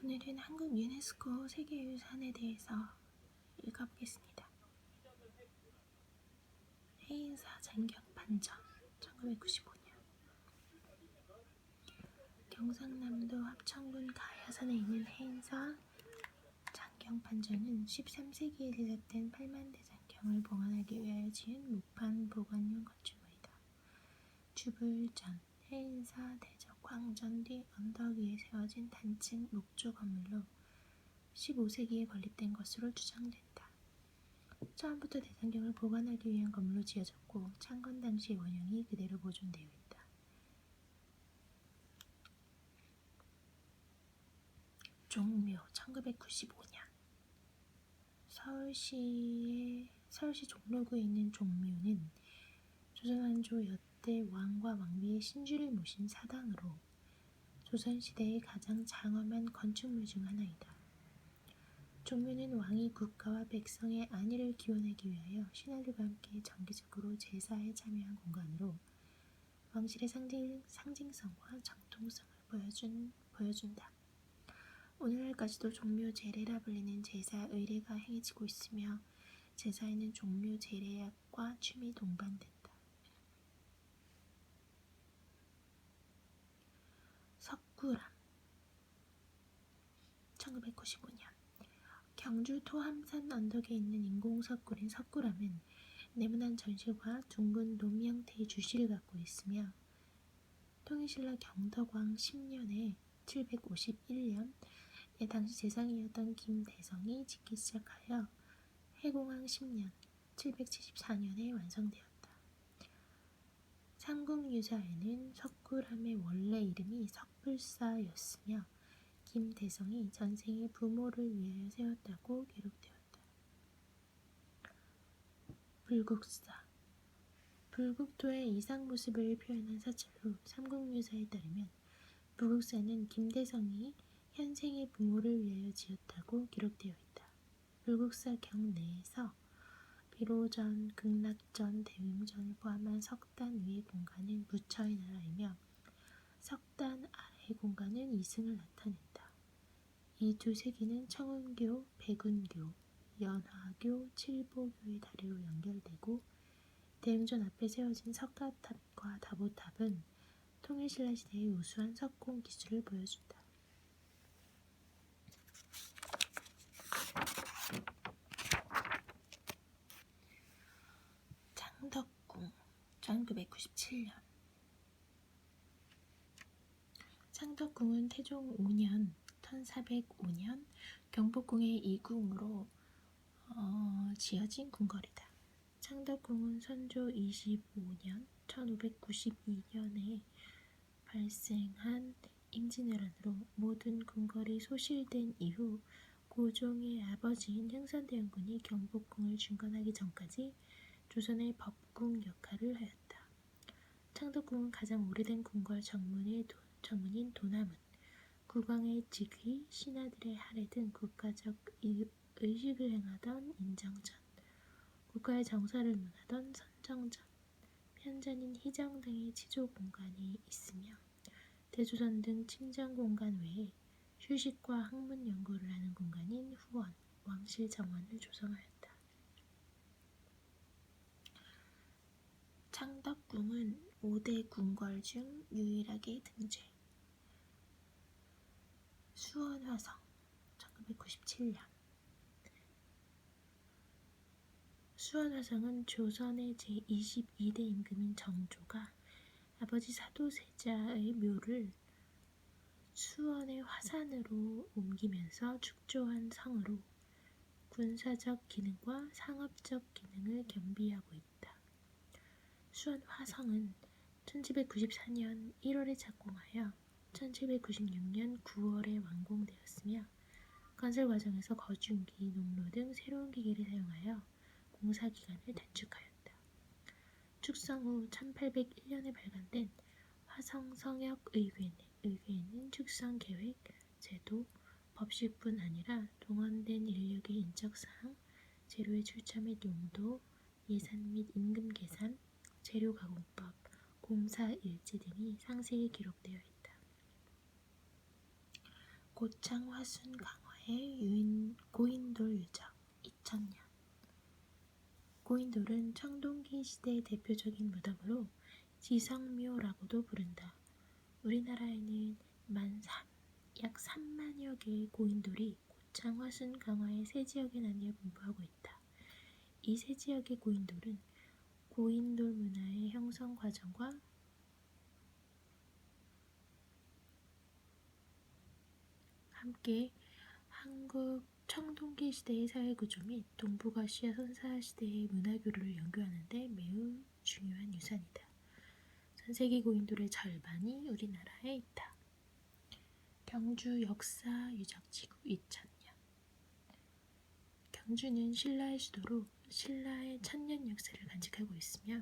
오늘은 한국 유네스코 세계유산에 대해서 읽어보겠습니다. 해인사 장경판전 1995년 경상남도 합천군 가야산에 있는 해인사 장경판전은 13세기에 제작된 8만대장경을 봉헌하기 위하여 지은 목판 보관용 건축물이다. 주불전, 해인사 대적 광전 뒤 언덕 위에 세워진 단층 목조 건물로 15세기에 건립된 것으로 추정된다. 처음부터 대장경을 보관하기 위한 건물로 지어졌고 창건 당시 원형이 그대로 보존되어 있다. 종묘 1995년 서울시 종로구에 있는 종묘는 조선왕조 여대 왕과 왕비의 신주를 모신 사당으로 조선시대의 가장 장엄한 건축물 중 하나이다. 종묘는 왕이 국가와 백성의 안위를 기원하기 위하여 신하들과 함께 정기적으로 제사에 참여한 공간으로 왕실의 상징성과 정통성을 보여준다. 오늘날까지도 종묘 제례라 불리는 제사 의례가 행해지고 있으며 제사에는 종묘 제례약과 춤이 동반된다. 석굴암 1995년 경주 토함산 언덕에 있는 인공석굴인 석굴암은 네모난 전실과 둥근 돔 형태의 주실을 갖고 있으며 통일신라 경덕왕 10년에 751년 당시 재상이었던 김대성이 짓기 시작하여 해공왕 10년 774년에 완성되었다. 삼국유사에는 석굴암의 원래 이름이 석불사였으며 김대성이 전생에 부모를 위하여 세웠다고 기록되었다. 불국사 불국토의 이상 모습을 표현한 사찰로 삼국유사에 따르면 불국사는 김대성이 현생의 부모를 위하여 지었다고 기록되어 있다. 불국사 경 내에서 비로전, 극락전, 대웅전을 포함한 석단 위의 공간은 부처의 나라이며 석단 아래의 공간은 이승을 나타낸다. 이 두 세계는 청운교, 백운교, 연화교, 칠보교의 다리로 연결되고 대웅전 앞에 세워진 석가탑과 다보탑은 통일신라 시대의 우수한 석공 기술을 보여준다. 창덕궁 1997년 창덕궁은 태종 5년 1405년 경복궁의 이궁으로 지어진 궁궐이다. 창덕궁은 선조 25년 1592년에 발생한 임진왜란으로 모든 궁궐이 소실된 이후 고종의 아버지인 흥선대원군이 경복궁을 중건하기 전까지 조선의 법궁 역할을 하였다. 창덕궁은 가장 오래된 궁궐 정문인 도남문, 국왕의 직위, 신하들의 할애 등 국가적 의식을 행하던 인정전, 국가의 정사를 논하던 선정전, 편전인 희정 등의 치조 공간이 있으며 대조선 등 침정 공간 외에 휴식과 학문 연구를 하는 공간인 후원, 왕실 정원을 조성하였다. 창덕궁은 5대 궁궐 중 유일하게 등재. 수원화성 1997년 수원화성은 조선의 제22대 임금인 정조가 아버지 사도세자의 묘를 수원의 화산으로 옮기면서 축조한 성으로 군사적 기능과 상업적 기능을 겸비하고 있다. 수원 화성은 1794년 1월에 착공하여 1796년 9월에 완공되었으며 건설 과정에서 거중기, 농로 등 새로운 기계를 사용하여 공사 기간을 단축하였다. 축성 후 1801년에 발간된 화성 성역 의궤에는 축성 계획, 제도, 법식뿐 아니라 동원된 인력의 인적사항, 재료의 출처 및 용도, 예산 및 임금 계산, 재료 가공법, 공사 일지 등이 상세히 기록되어 있다. 고창 화순 강화의 고인돌 유적 2000년. 고인돌은 청동기 시대의 대표적인 무덤으로 지성묘라고도 부른다. 우리나라에는 약 3만여 개의 고인돌이 고창 화순 강화의 세 지역에 나뉘어 분포하고 있다. 이 세 지역의 고인돌은 고인돌 문화의 형성 과정과 함께 한국 청동기 시대의 사회구조 및 동북아시아 선사 시대의 문화교류를 연구하는 데 매우 중요한 유산이다. 전세계 고인돌의 절반이 우리나라에 있다. 경주 역사 유적지구 2000년. 경주는 신라의 수도로 신라의 1000년 역사를 간직하고 있으며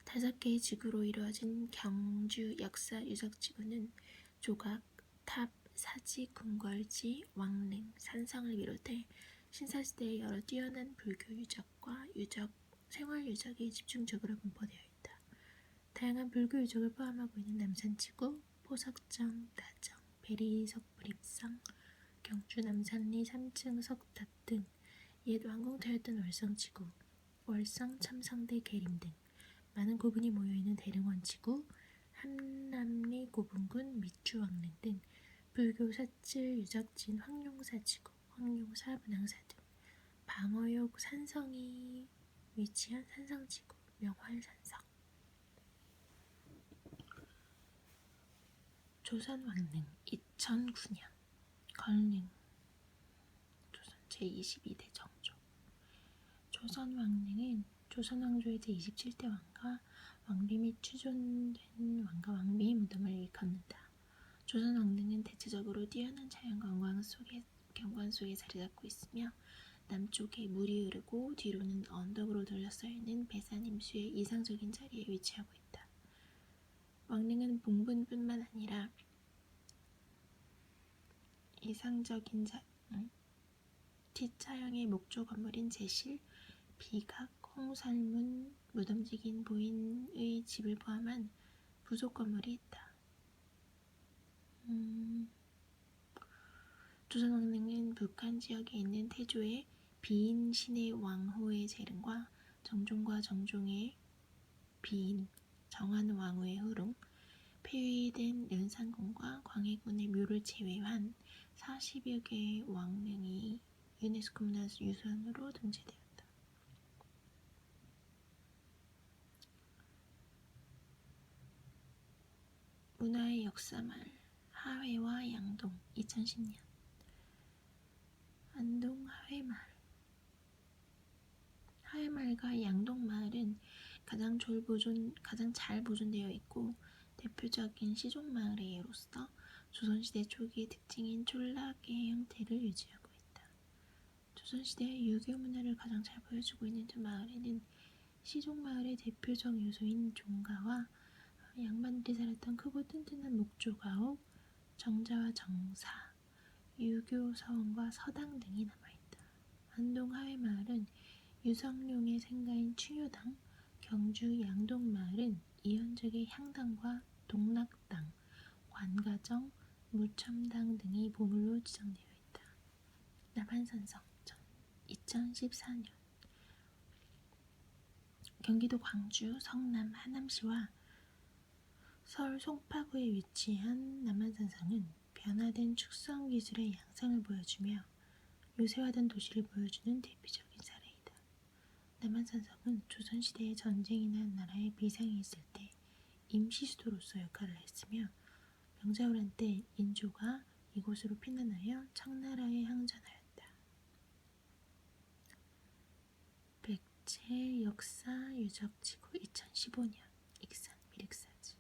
5개의 지구로 이루어진 경주 역사 유적지구는 조각, 탑, 사지, 궁궐지, 왕릉, 산성을 비롯해 신사시대의 여러 뛰어난 불교 유적과 생활 유적이 집중적으로 분포되어 있다. 다양한 불교 유적을 포함하고 있는 남산지구, 포석정, 나정, 베리석불입성, 경주 남산리 3층 석탑 등 옛 왕궁터였던 월성지구, 월성 첨성대 계림 등 많은 고분이 모여있는 대릉원지구, 함남리 고분군 미추왕릉 등 불교 사칠 유적지인 황룡사지구, 황룡사 문항사 등 방어욕 산성이 위치한 산성지구, 명활산성. 조선왕릉 2009년. 걸릉 조선 제22대 정조. 조선왕릉은 조선왕조의 제27대 왕과 왕비 및 추존된 왕과 왕비의 무덤을 일컫는다. 조선왕릉은 대체적으로 뛰어난 자연경관 속에 자리 잡고 있으며 남쪽에 물이 흐르고 뒤로는 언덕으로 둘러싸여 있는 배산 임수의 이상적인 자리에 위치하고 있다. 왕릉은 봉분뿐만 아니라 T자형의 목조 건물인 제실, 비각, 홍살문, 무덤직인 부인의 집을 포함한 부속 건물이 있다. 조선왕릉은 북한 지역에 있는 태조의 비인 신의 왕후의 재릉과 정종과 정종의 비인 정한 왕후의 후릉, 폐위된 연산군과 광해군의 묘를 제외한 40여 개의 왕릉이 유네스코 문화유산으로 등재되었다. 문화의 역사말 하회와 양동 2010년. 안동 하회마을. 하회마을과 양동마을은 가장 잘 보존되어 있고 대표적인 시종마을의 예로서 조선시대 초기의 특징인 촌락의 형태를 유지하고 있다. 조선시대의 유교 문화를 가장 잘 보여주고 있는 두 마을에는 시종마을의 대표적 요소인 종가와 양반들이 살았던 크고 튼튼한 목조가옥, 정자와 정사, 유교 서원과 서당 등이 남아있다. 안동 하회마을은 유성룡의 생가인 충효당, 경주 양동마을은 이현적의 향당과 동락당, 관가정, 무첨당 등이 보물로 지정되어 있다. 남한산성 2014년. 경기도 광주, 성남, 하남시와 서울 송파구에 위치한 남한산성은 변화된 축성 기술의 양상을 보여주며 요새화된 도시를 보여주는 대표적인 사례이다. 남한산성은 조선시대에 전쟁이나 나라에 비상이 있을 때 임시수도로서 역할을 했으며 명자호란 때 인조가 이곳으로 피난하여 청나라에 항전하였다. 백제 역사 유적지구 2015년. 익산 미륵사지.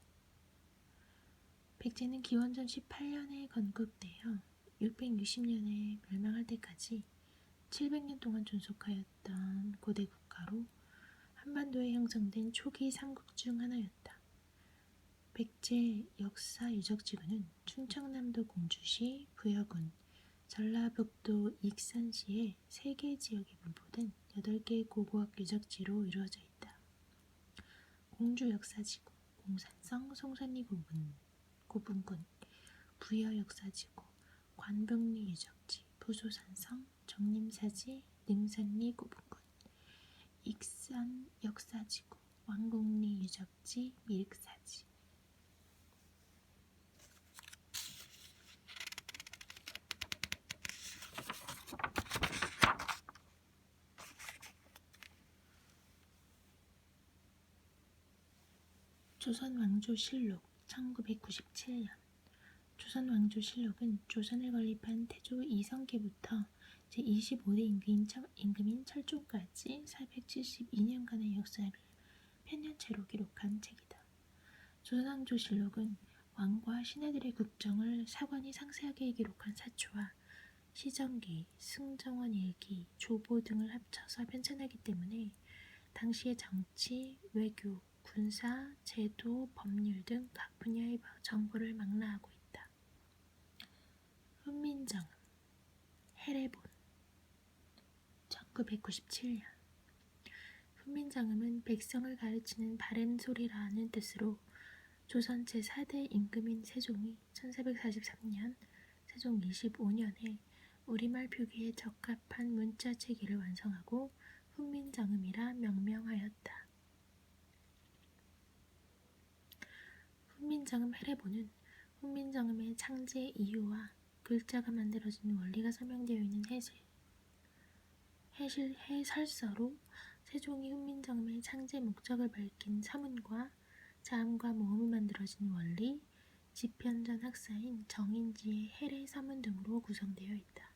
백제는 기원전 18년에 건국되어 660년에 멸망할 때까지 700년 동안 존속하였던 고대 국가로 한반도에 형성된 초기 삼국 중 하나였다. 백제 역사 유적지구는 충청남도 공주시, 부여군, 전라북도 익산시의 3개 지역에 분포된 8개의 고고학 유적지로 이루어져 있다. 공주 역사지구, 공산성, 송산리 고분군, 부여 역사지구, 관북리 유적지, 부소산성, 정림사지, 능선리 구분군, 익산 역사지구, 왕곡리 유적지, 미륵사지. 조선왕조실록 1997년. 조선왕조실록은 조선을 건립한 태조 이성계부터 제25대 임금인 철종까지 472년간의 역사를 편년체로 기록한 책이다. 조선왕조실록은 왕과 신하들의 국정을 사관이 상세하게 기록한 사초와 시정기, 승정원 일기, 조보 등을 합쳐서 편찬하기 때문에 당시의 정치, 외교, 군사, 제도, 법률 등 각 분야의 정보를 망라하고 있다. 훈민정음, 해례본 1997년. 훈민정음은 백성을 가르치는 바른 소리라는 뜻으로 조선 제4대 임금인 세종이 1443년 세종 25년에 우리말 표기에 적합한 문자 체계를 완성하고 훈민정음이라 명명하였다. 훈민정음 해례본은 훈민정음의 창제 이유와 글자가 만들어진 원리가 설명되어 있는 해설서로 세종이 훈민정음의 창제 목적을 밝힌 서문과 자음과 모음을 만들어진 원리, 집현전 학사인 정인지의 해례 서문 등으로 구성되어 있다.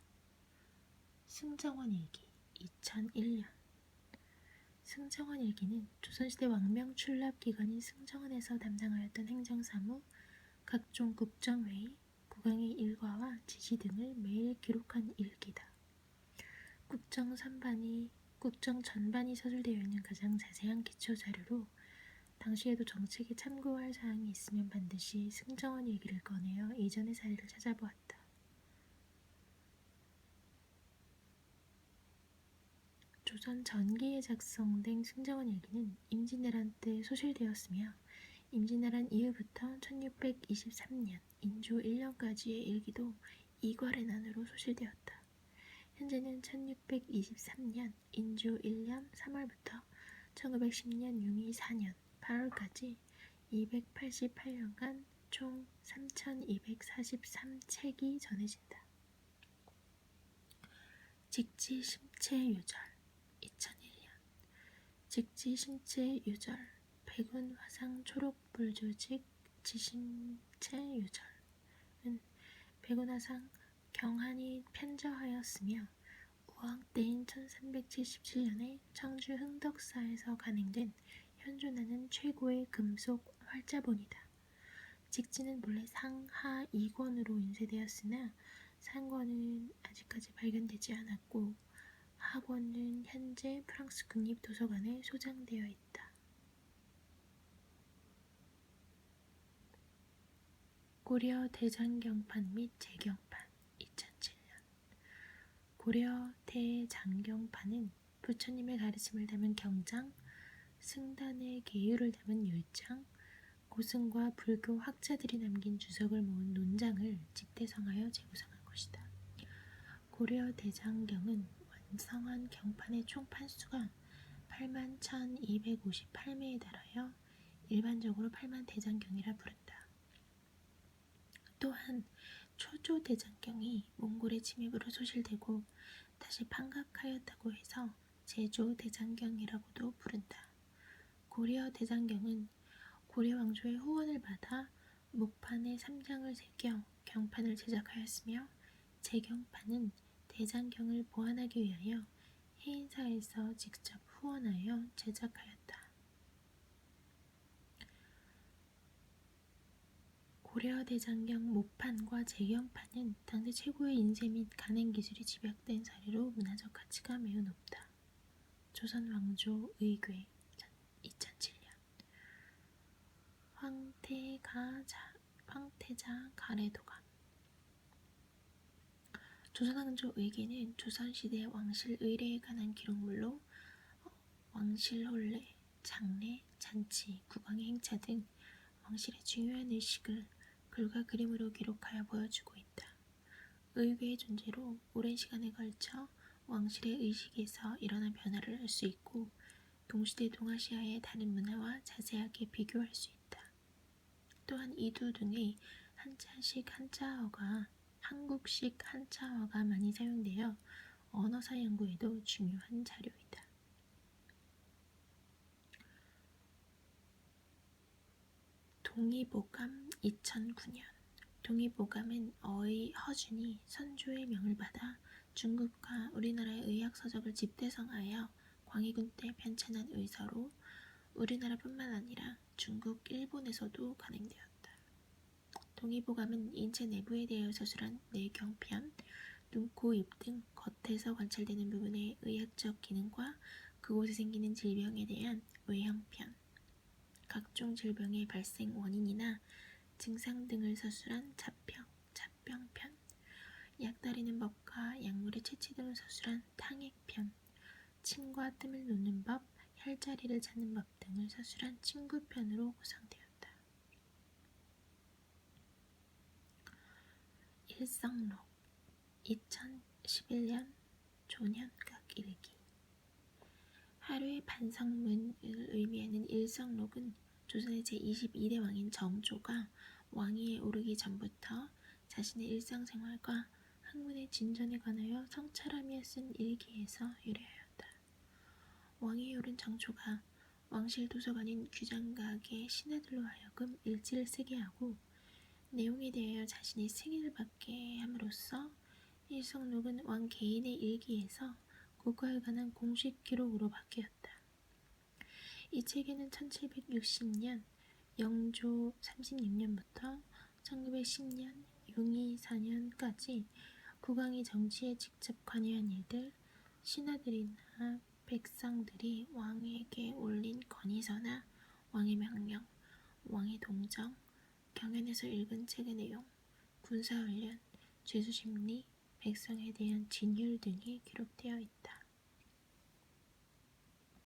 승정원 일기 2001년. 승정원 일기는 조선시대 왕명 출납기관인 승정원에서 담당하였던 행정사무, 각종 국정회의, 국왕의 일과와 지시 등을 매일 기록한 일기다. 국정 전반이 서술되어 있는 가장 자세한 기초자료로 당시에도 정책에 참고할 사항이 있으면 반드시 승정원 일기를 꺼내어 이전의 사례를 찾아보았다. 조선 전기에 작성된 승정원 일기는 임진왜란 때 소실되었으며 임진왜란 이후부터 1623년 인조 1년까지의 일기도 이괄해난으로 소실되었다. 현재는 1623년 인조 1년 3월부터 1910년 융의 4년 8월까지 288년간 총 3243책이 전해진다. 직지심체유절 2001년. 직지심체유절 백운화상 초록불조직 지심체유절은 백운화상 경한이 편저하였으며 우왕 때인 1377년에 청주 흥덕사에서 간행된 현존하는 최고의 금속 활자본이다. 직지는 본래 상하 2권으로 인쇄되었으나 상권은 아직까지 발견되지 않았고 하권은 현재 프랑스 국립도서관에 소장되어 있다. 고려 대장경판 및 재경판 2007년. 고려 대장경판은 부처님의 가르침을 담은 경장, 승단의 계율을 담은 율장, 고승과 불교 학자들이 남긴 주석을 모은 논장을 집대성하여 재구성한 것이다. 고려 대장경은 완성한 경판의 총 판수가 81,258매에 달하여 일반적으로 8만대장경이라 부른다. 또한 초조 대장경이 몽골의 침입으로 소실되고 다시 판각하였다고 해서 제조 대장경이라고도 부른다. 고려 대장경은 고려 왕조의 후원을 받아 목판에 3장을 새겨 경판을 제작하였으며 재경판은 대장경을 보완하기 위하여 해인사에서 직접 후원하여 제작하였다. 고려 대장경 목판과 재경판은 당대 최고의 인쇄 및 간행 기술이 집약된 사례로 문화적 가치가 매우 높다. 조선 왕조 의궤 2007년. 황태자 가래도감. 조선 왕조 의궤는 조선시대 왕실 의례에 관한 기록물로 왕실 혼례, 장례, 잔치, 국왕의 행차 등 왕실의 중요한 의식을 글과 그림으로 기록하여 보여주고 있다. 의궤의 존재로 오랜 시간에 걸쳐 왕실의 의식에서 일어난 변화를 알 수 있고 동시대 동아시아의 다른 문화와 자세하게 비교할 수 있다. 또한 이두 등의 한자식 한자어가 한국식 한자어가 많이 사용되어 언어사 연구에도 중요한 자료이다. 동의보감 2009년 동의보감은 어의 허준이 선조의 명을 받아 중국과 우리나라의 의학서적을 집대성하여 광해군 때 편찬한 의서로 우리나라뿐만 아니라 중국, 일본에서도 간행되었다. 동의보감은 인체 내부에 대하여 서술한 뇌경편, 눈, 코, 입 등 겉에서 관찰되는 부분의 의학적 기능과 그곳에 생기는 질병에 대한 외형편, 각종 질병의 발생 원인이나 증상 등을 서술한 자평, 자병편, 약다리는 법과 약물의 채취 등을 서술한 탕액편, 침과 뜸을 놓는 법, 혈자리를 찾는 법 등을 서술한 침구편으로 구성되었다. 일성록 2011년 조년각 일기 하루의 반성문을 의미하는 일성록은 조선의 제22대 왕인 정조가 왕위에 오르기 전부터 자신의 일상생활과 학문의 진전에 관하여 성찰하며 쓴 일기에서 유래하였다. 왕위에 오른 정조가 왕실 도서관인 규장각의 신하들로 하여금 일지를 쓰게 하고 내용에 대하여 자신이 승인을 받게 함으로써 일성록은 왕 개인의 일기에서 국가에 관한 공식 기록으로 바뀌었다. 이 책에는 1760년 영조 36년부터 1910년 용희 4년까지 국왕이 정치에 직접 관여한 일들, 신하들이나 백성들이 왕에게 올린 건의서나 왕의 명령, 왕의 동정, 경연에서 읽은 책의 내용, 군사훈련, 죄수심리, 백성에 대한 진율 등이 기록되어 있다.